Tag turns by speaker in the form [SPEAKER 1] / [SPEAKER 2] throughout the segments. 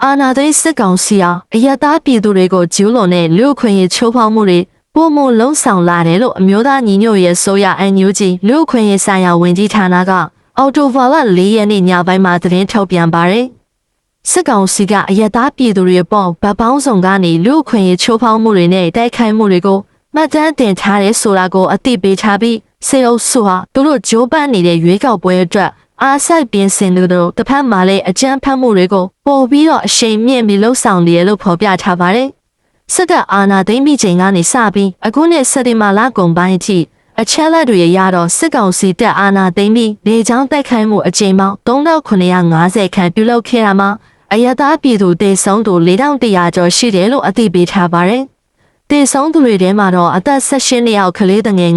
[SPEAKER 1] အာနာသိစစ်ကောင်စီဟာအယက်သားပြည်သူတွေကိုကျူးလွန်တဲ့လူခွင့်ရေးချိုးဖောက်မှုတွေပုံမလုံးဆောင်လာတယ်လို့အမျိုးသားညီညွတ်ရေးဆိုရအန်ယူဂျီလူခွင့်ရေးဆိုင်ရာဝန်ကြီးဌာနကအော်တိုဘာလ4ရက်နေ့ညပိုင်းမှာသတင်းထုတ်ပြန်ပါတယ်။စစ်ကောင်စီကအယက်သားပြည်သူတွေပေါ်ဗတ်ပေါင်းဆောင်ကနေလူခွင့်ရေးချိုးဖောက်မှုတွေနဲ့တိုက်ခိုက်မှုတွေကိုမှတ်တမ်းတင်ထားတဲ့ဆိုတာကိုအသိပေးထားပြီးစေအုပ်စုဟာသူတို့ဂျိုးပန်းနေတဲ့ရွေးကောက်ပွဲအတွက်အားစိုက်ပြင်ဆင်သူတို့တစ်ဖက်မှာလည်းအကြမ်းဖက်မှုတွေကိုပို့ပြီးတော့အရှိန်မြင့်ပြီးလှုပ်ဆောင်နေရလို့ဖော်ပြထားပါတယ်။စစ်တပ်အာဏာသိမ်းပြီးချိန်ကနေစပြီးအခုနှစ်စက်တင်ဘာလကုန်ပိုင်းအထိအချက်လက်တွေရတော့စစ်ကောင်စီတပ်အာဏာသိမ်းပြီးလေကြောင်းတိုက်ခိုက်မှုအကြိမ်ပေါင်း3950ခန့်ပြုလုပ်ခဲ့ရမှာအယက်သားပြည်သူတေဆုံးသူ4100ကျော်ရှိတယ်လို့အသိပေးထားပါတယ်။တေဆုံးသူတွေထဲမှာတော့အသက်18နှစ်အောက်ကလေးငယ်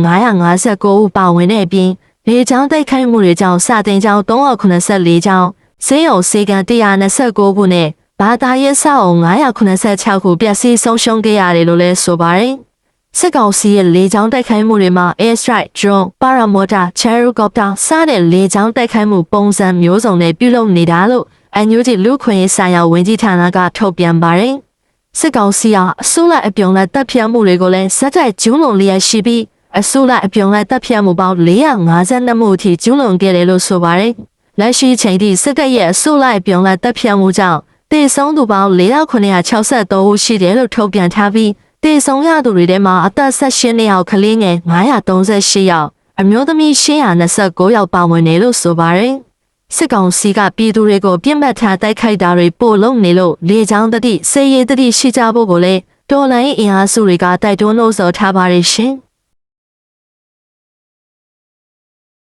[SPEAKER 1] 959ဦးပါဝင်တဲ့အပြင်လေကြောင်းတိုက်ခိုက်မှုတွေကြောင့်စာတင်ကျောင်း384ကျောင်းဈေးရုံစေကန်129ခုနဲ့ဘာသာရေးစောက်အုံ986ခုပျက်စီးဆုံးရှုံးခဲ့ရတယ်လို့လည်းဆိုပါတယ်။စစ်ကောင်စီရဲ့လေကြောင်းတိုက်ခိုက်မှုတွေမှာ Air Strike, Drone, Paramotor, Helicopter စတဲ့လေကြောင်းတိုက်ခိုက်မှုပုံစံမျိုးစုံနဲ့ပြုလုပ်နေတာလို့အန်ယူဂျီလူခွင့်ရေးဆိုင်ရာဝန်ကြီးဌာနကထုတ်ပြန်ပါတယ်။စစ်ကောင်စီဟာအစိုးရအပြုံလိုက်တပ်ဖြတ်မှုတွေကိုလည်းစက်တိုက်ကျူးလွန်လျက်ရှိပြီးအစိုးရအပြုံလိုက်တပ်ဖြတ်မှုပေါင်း452မှုအထိကျူးလွန်ခဲ့တယ်လို့ဆိုပါတယ်။လက်ရှိချိန်ထိစစ်တပ်ရဲ့အစိုးရအပြုံလိုက်တပ်ဖြတ်မှုကြောင့်တေဆုံးသူပေါင်း4963ဦးရှိတယ်လို့ထုတ်ပြန်ထားပြီးတေဆုံးရသူတွေထဲမှာအသက်18နှစ်အောက်ကလေးငယ်938ယောက်အမျိုးသမီး829ယောက်ပါဝင်တယ်လို့ဆိုပါတယ်။စစ်ကောင်စီကပြည်သူတွေကိုပြစ်မှတ်ထားတိုက်ခိုက်တာတွေပို့လုံနေလို့လေကြောင်းတတိစေရေးတတိရှိကြဖို့ကိုလည်းတော်လိုင်းအင်အားစုတွေကတိုက်တွန်းလို့ဆိုထားပါတယ်ရှင်။